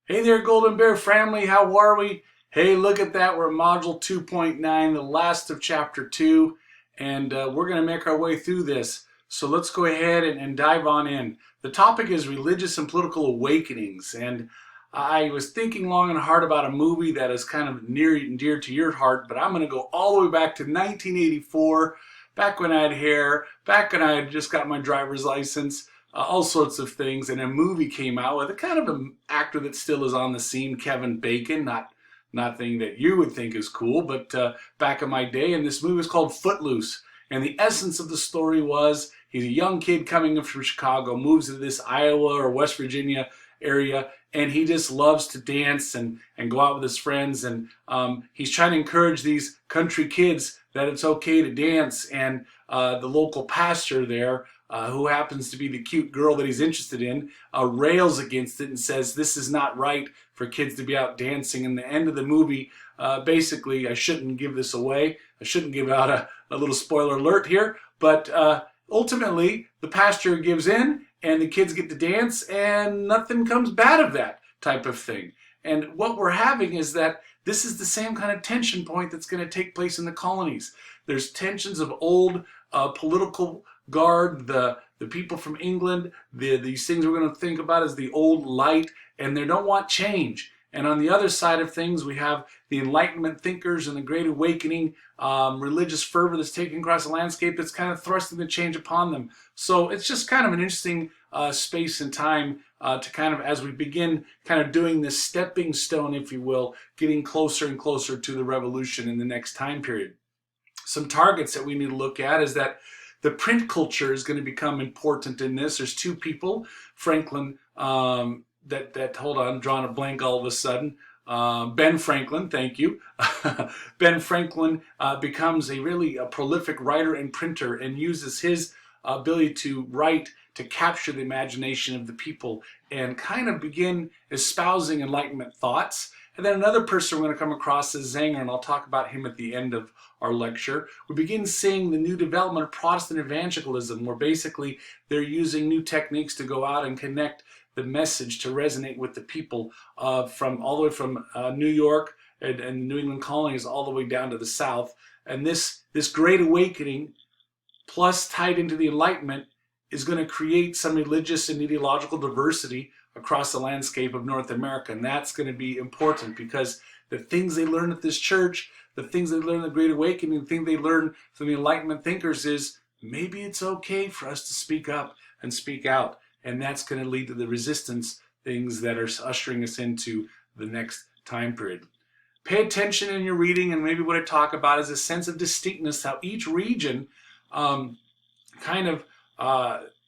Hey there, Golden Bear family. How are we? Hey, look at that. We're at Module 2.9, the last of Chapter 2, and we're going to make our way through this. So let's go ahead and dive on in. The topic is religious and political awakenings, and I was thinking long and hard about a movie that is kind of near and dear to your heart, but I'm going to go all the way back to 1984, back when I had hair, back when I had just got my driver's license, all sorts of things, and a movie came out with a kind of an actor that still is on the scene, Kevin Bacon, not nothing that you would think is cool, but back in my day, and this movie was called Footloose. And the essence of the story was he's a young kid coming from Chicago, moves to this Iowa or West Virginia area, and he just loves to dance and go out with his friends. And he's trying to encourage these country kids that it's okay to dance. And the local pastor there, who happens to be the cute girl that he's interested in, rails against it and says this is not right for kids to be out dancing. And the end of the movie, basically, I shouldn't give this away. I shouldn't give out a little spoiler alert here, but ultimately the pastor gives in and the kids get to dance and nothing comes bad of that type of thing. And what we're having is that this is the same kind of tension point that's going to take place in the colonies. There's tensions of old political guard, the people from England, these things we're going to think about as the old light, and they don't want change. And on the other side of things, we have the Enlightenment thinkers and the Great Awakening, religious fervor that's taking across the landscape that's kind of thrusting the change upon them. So it's just kind of an interesting space and time to kind of, as we begin kind of doing this stepping stone, if you will, getting closer and closer to the revolution in the next time period. Some targets that we need to look at is that the print culture is going to become important in this. There's two people, Franklin, hold on, I'm drawing a blank all of a sudden. Ben Franklin, thank you. Ben Franklin becomes a prolific writer and printer and uses his ability to write to capture the imagination of the people and kind of begin espousing Enlightenment thoughts. And then another person we're going to come across is Zenger, and I'll talk about him at the end of our lecture. We begin seeing the new development of Protestant evangelicalism, where basically they're using new techniques to go out and connect the message to resonate with the people from all the way from New York and New England colonies all the way down to the South. And this Great Awakening, plus tied into the Enlightenment, is going to create some religious and ideological diversity across the landscape of North America. And that's going to be important because the things they learn at this church, the things they learn in the Great Awakening, the thing they learn from the Enlightenment thinkers is maybe it's okay for us to speak up and speak out. And that's going to lead to the resistance things that are ushering us into the next time period. Pay attention in your reading, and maybe what I talk about is a sense of distinctness, how each region kind of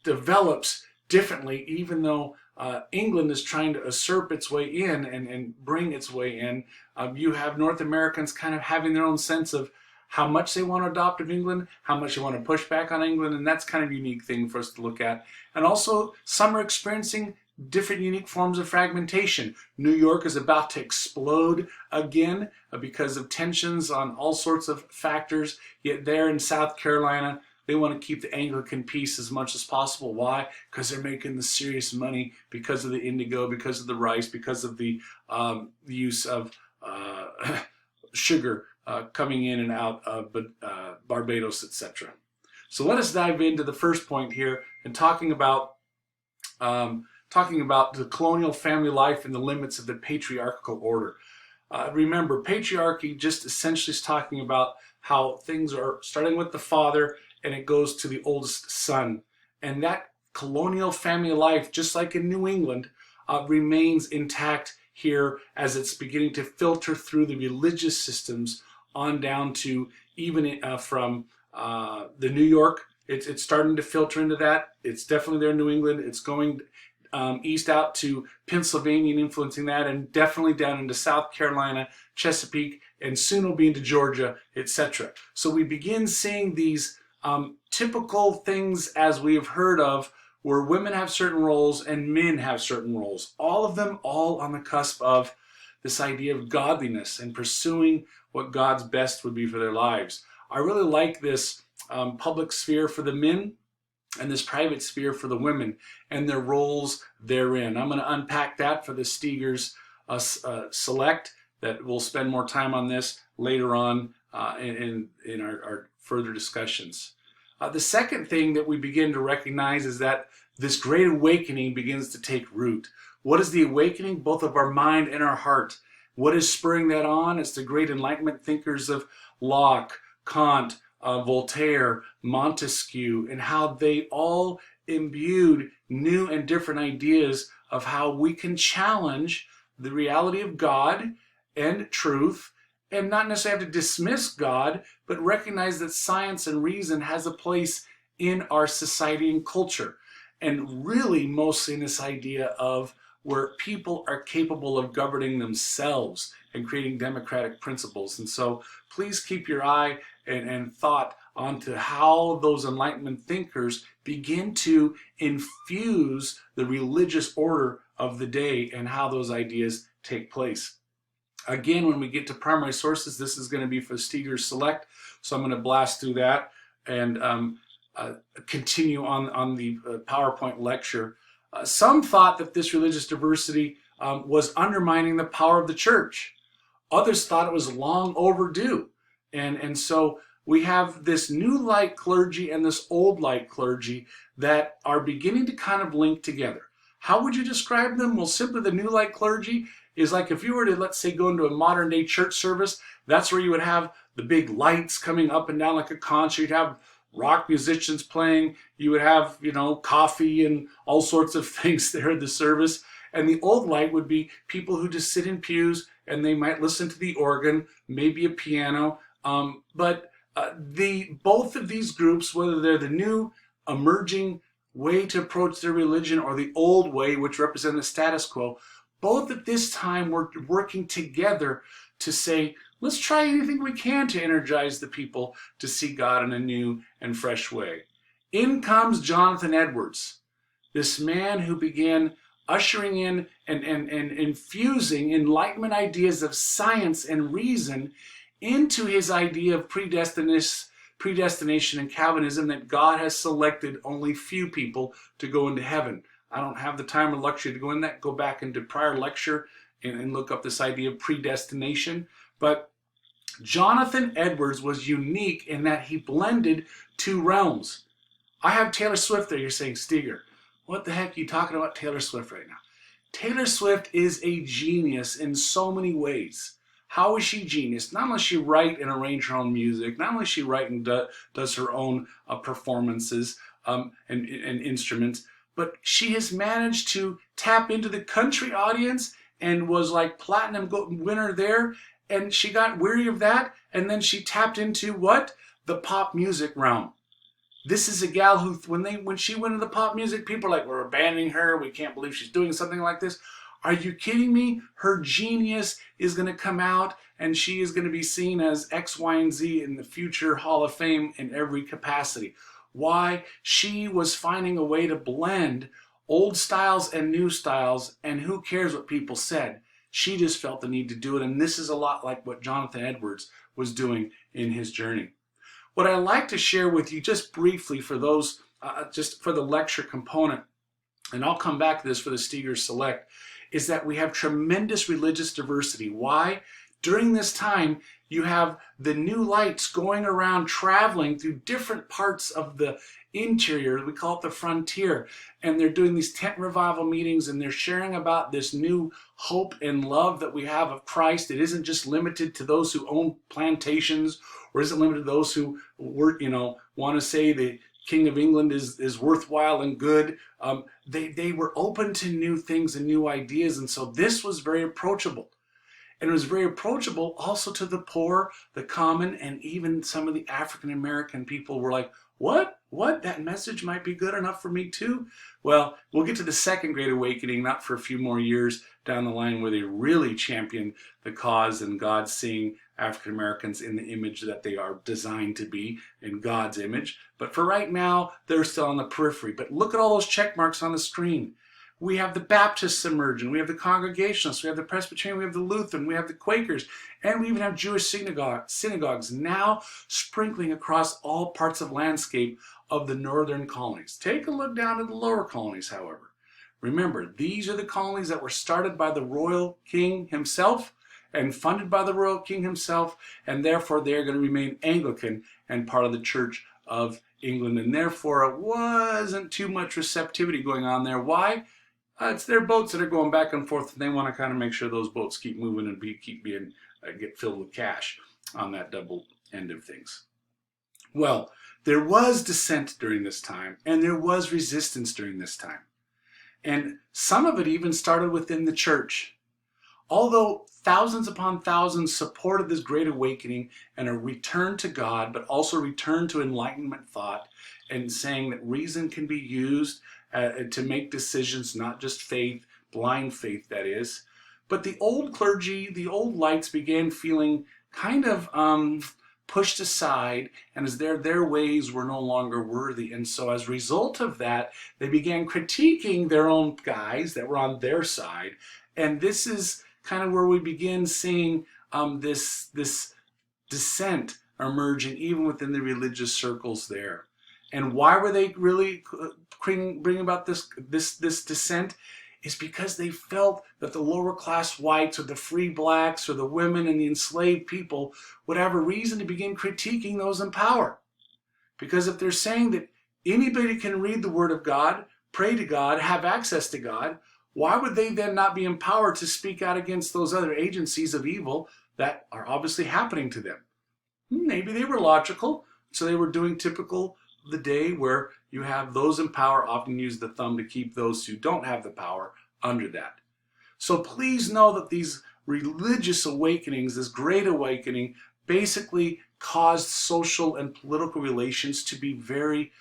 develops differently, even though England is trying to usurp its way in and bring its way in. You have North Americans kind of having their own sense of how much they want to adopt of England, how much they want to push back on England, and that's kind of a unique thing for us to look at. And also, some are experiencing different unique forms of fragmentation. New York is about to explode again because of tensions on all sorts of factors, yet there in South Carolina, they want to keep the Anglican peace as much as possible. Why? Because they're making the serious money because of the indigo, because of the rice, because of the use of sugar coming in and out of Barbados, etc. So let us dive into the first point here and talking about the colonial family life and the limits of the patriarchal order. Remember, patriarchy just essentially is talking about how things are starting with the father and it goes to the oldest son. And that colonial family life, just like in New England, remains intact here as it's beginning to filter through the religious systems on down to even from the New York. It's starting to filter into that. It's definitely there in New England. It's going east out to Pennsylvania and influencing that, and definitely down into South Carolina, Chesapeake, and soon will be into Georgia, etc. So we begin seeing these typical things as we have heard of, where women have certain roles and men have certain roles. All of them all on the cusp of this idea of godliness and pursuing what God's best would be for their lives. I really like this public sphere for the men and this private sphere for the women and their roles therein. I'm going to unpack that for the Steegers select that we'll spend more time on this later on in our further discussions. The second thing that we begin to recognize is that this great awakening begins to take root. What is the awakening? Both of our mind and our heart. What is spurring that on? It's the great Enlightenment thinkers of Locke, Kant, Voltaire, Montesquieu, and how they all imbued new and different ideas of how we can challenge the reality of God and truth, and not necessarily have to dismiss God, but recognize that science and reason has a place in our society and culture. And really mostly in this idea of where people are capable of governing themselves and creating democratic principles. And so please keep your eye and thought onto how those Enlightenment thinkers begin to infuse the religious order of the day and how those ideas take place. Again, when we get to primary sources, this is going to be for Steger's Select, so I'm going to blast through that and continue on the PowerPoint lecture. Some thought that this religious diversity was undermining the power of the church. Others thought it was long overdue. And so we have this new light clergy and this old light clergy that are beginning to kind of link together. How would you describe them? Well, simply the new light clergy is like if you were to, let's say, go into a modern day church service, that's where you would have the big lights coming up and down like a concert. You'd have rock musicians playing. You would have, coffee and all sorts of things there at the service. And the old light would be people who just sit in pews and they might listen to the organ, maybe a piano. But both of these groups, whether they're the new emerging way to approach their religion or the old way, which represent the status quo, both at this time were working together to say, let's try anything we can to energize the people to see God in a new and fresh way. In comes Jonathan Edwards, this man who began ushering in and infusing Enlightenment ideas of science and reason into his idea of predestination and Calvinism, that God has selected only few people to go into heaven. I don't have the time or luxury to go in that. Go back into prior lecture and look up this idea of predestination. But Jonathan Edwards was unique in that he blended two realms. I have Taylor Swift there. You're saying, Steger, what the heck are you talking about Taylor Swift right now? Taylor Swift is a genius in so many ways. How is she genius? Not only does she write and arrange her own music, not only does she write and does her own performances and instruments, but she has managed to tap into the country audience and was like platinum winner there. And she got weary of that. And then she tapped into what? The pop music realm. This is a gal who, when she went into the pop music, people are like, we're abandoning her. We can't believe she's doing something like this. Are you kidding me? Her genius is going to come out and she is going to be seen as X, Y, and Z in the future Hall of Fame in every capacity. Why? She was finding a way to blend old styles and new styles, and who cares what people said? She just felt the need to do it, and this is a lot like what Jonathan Edwards was doing in his journey. What I'd like to share with you just briefly for those, just for the lecture component, and I'll come back to this for the Steger Select, is that we have tremendous religious diversity. Why? During this time, you have the new lights going around traveling through different parts of the interior. We call it the frontier. And they're doing these tent revival meetings and they're sharing about this new hope and love that we have of Christ. It isn't just limited to those who own plantations, or isn't limited to those who want to say the King of England is worthwhile and good. They were open to new things and new ideas. And so this was very approachable. And it was very approachable also to the poor, the common, and even some of the African American people were like, what? That message might be good enough for me too? Well, we'll get to the Second Great Awakening, not for a few more years down the line, where they really champion the cause and God seeing African Americans in the image that they are designed to be, in God's image. But for right now, they're still on the periphery. But look at all those check marks on the screen. We have the Baptists emerging, we have the Congregationalists, we have the Presbyterian, we have the Lutheran, we have the Quakers, and we even have Jewish synagogues now sprinkling across all parts of landscape of the northern colonies. Take a look down at the lower colonies, however. Remember, these are the colonies that were started by the royal king himself and funded by the royal king himself, and therefore they're going to remain Anglican and part of the Church of England, and therefore it wasn't too much receptivity going on there. Why? It's their boats that are going back and forth, and they want to kind of make sure those boats keep moving and get filled with cash on that double end of things. Well, there was dissent during this time, and there was resistance during this time. And some of it even started within the church. Although thousands upon thousands supported this great awakening and a return to God, but also return to Enlightenment thought, and saying that reason can be used to make decisions, not just faith, blind faith that is. But the old clergy, the old lights began feeling kind of pushed aside, and as their ways were no longer worthy. And so as a result of that, they began critiquing their own guys that were on their side. And this is kind of where we begin seeing this dissent emerging even within the religious circles there. And why were they really bringing about this dissent? Is because they felt that the lower class whites or the free blacks or the women and the enslaved people would have a reason to begin critiquing those in power. Because if they're saying that anybody can read the Word of God, pray to God, have access to God, why would they then not be empowered to speak out against those other agencies of evil that are obviously happening to them? Maybe they were logical, so they were doing typical the day where you have those in power often use the thumb to keep those who don't have the power under that. So please know that these religious awakenings, this great awakening, basically caused social and political relations to be very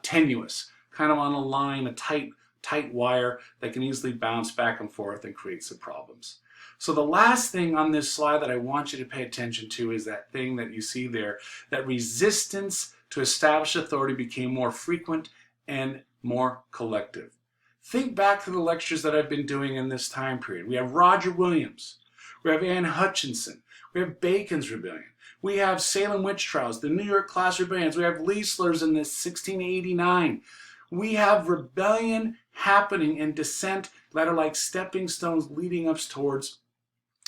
tenuous, kind of on a line, a tight wire that can easily bounce back and forth and create some problems. So the last thing on this slide that I want you to pay attention to is that thing that you see there, that resistance to establish authority became more frequent and more collective. Think back to the lectures that I've been doing in this time period. We have Roger Williams, we have Anne Hutchinson, we have Bacon's Rebellion, we have Salem witch trials, the New York class rebellions, we have Leisler's in this 1689. We have rebellion happening and dissent that are like stepping stones leading us towards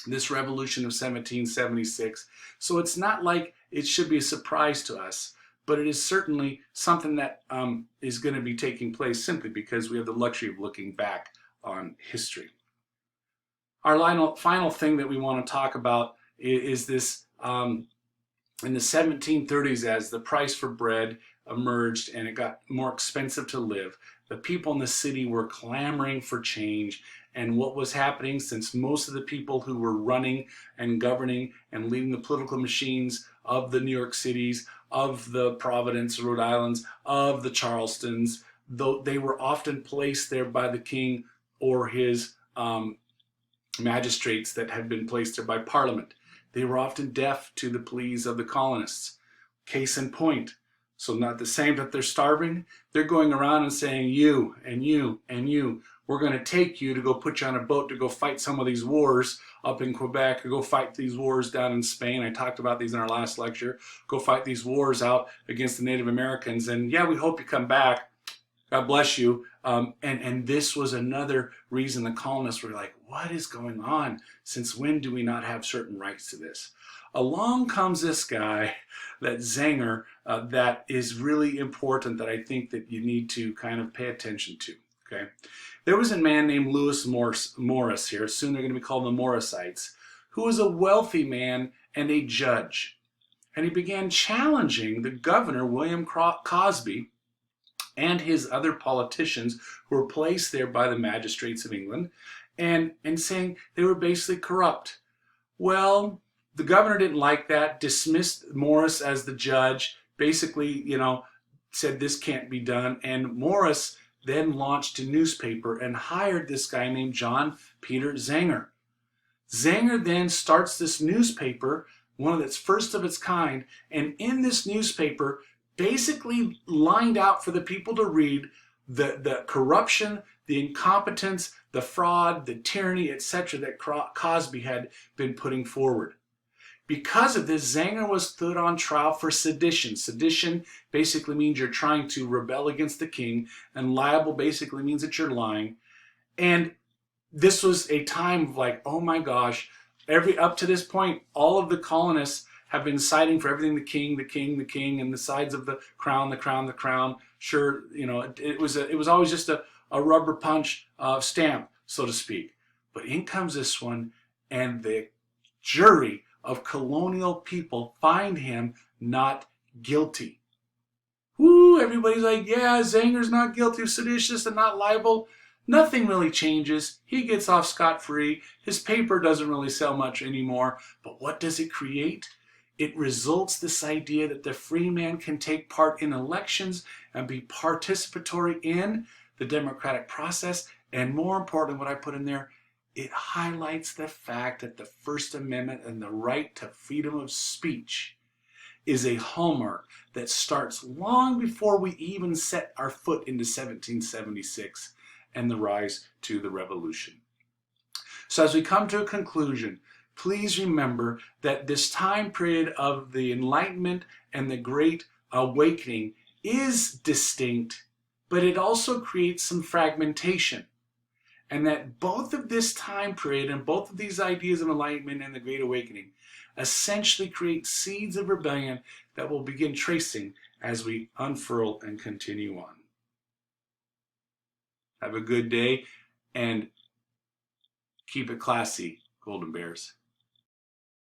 this revolution of 1776. So it's not like it should be a surprise to us, but it is certainly something that is going to be taking place simply because we have the luxury of looking back on history. Our final thing that we want to talk about is this in the 1730s, as the price for bread emerged and it got more expensive to live, the people in the city were clamoring for change. And what was happening, since most of the people who were running and governing and leading the political machines of the New York cities, of the Providence, Rhode Islands, of the Charlestons, though they were often placed there by the king or his magistrates that had been placed there by Parliament. They were often deaf to the pleas of the colonists. Case in point. So not the same that they're starving, they're going around and saying, you and you and you, we're going to take you to go put you on a boat to go fight some of these wars up in Quebec, or go fight these wars down in Spain. I talked about these in our last lecture. Go fight these wars out against the Native Americans. And yeah, we hope you come back. God bless you. And this was another reason the colonists were like, what is going on? Since when do we not have certain rights to this? Along comes this guy, that Zenger, that is really important, that I think that you need to kind of pay attention to. Okay, there was a man named Lewis Morris here, soon they're going to be called the Morrisites, who was a wealthy man and a judge. And he began challenging the governor, William Cosby, and his other politicians who were placed there by the magistrates of England, and saying they were basically corrupt. Well, the governor didn't like that, dismissed Morris as the judge, basically, said this can't be done. And Morris then launched a newspaper and hired this guy named John Peter Zenger. Zenger then starts this newspaper, one of its first of its kind, and in this newspaper basically lined out for the people to read the corruption, the incompetence, the fraud, the tyranny, etc. that Cosby had been putting forward. Because of this, Zanger was put on trial for sedition. Sedition basically means you're trying to rebel against the king, and libel basically means that you're lying. And this was a time of like, oh my gosh, up to this point, all of the colonists have been citing for everything the king, the king, the king, and the sides of the crown, the crown, the crown. Sure, you know, it was always just a rubber punch stamp, so to speak. But in comes this one, and the jury of colonial people find him not guilty. Woo, everybody's like, yeah, Zanger's not guilty of seditious and not libel. Nothing really changes. He gets off scot-free. His paper doesn't really sell much anymore. But what does it create? It results this idea that the free man can take part in elections and be participatory in the democratic process. And more important, what I put in there, it highlights the fact that the First Amendment and the right to freedom of speech is a hallmark that starts long before we even set our foot into 1776 and the rise to the revolution. So as we come to a conclusion, please remember that this time period of the Enlightenment and the Great Awakening is distinct, but it also creates some fragmentation. And that both of this time period and both of these ideas of enlightenment and the Great Awakening essentially create seeds of rebellion that we'll begin tracing as we unfurl and continue on. Have a good day and keep it classy, Golden Bears.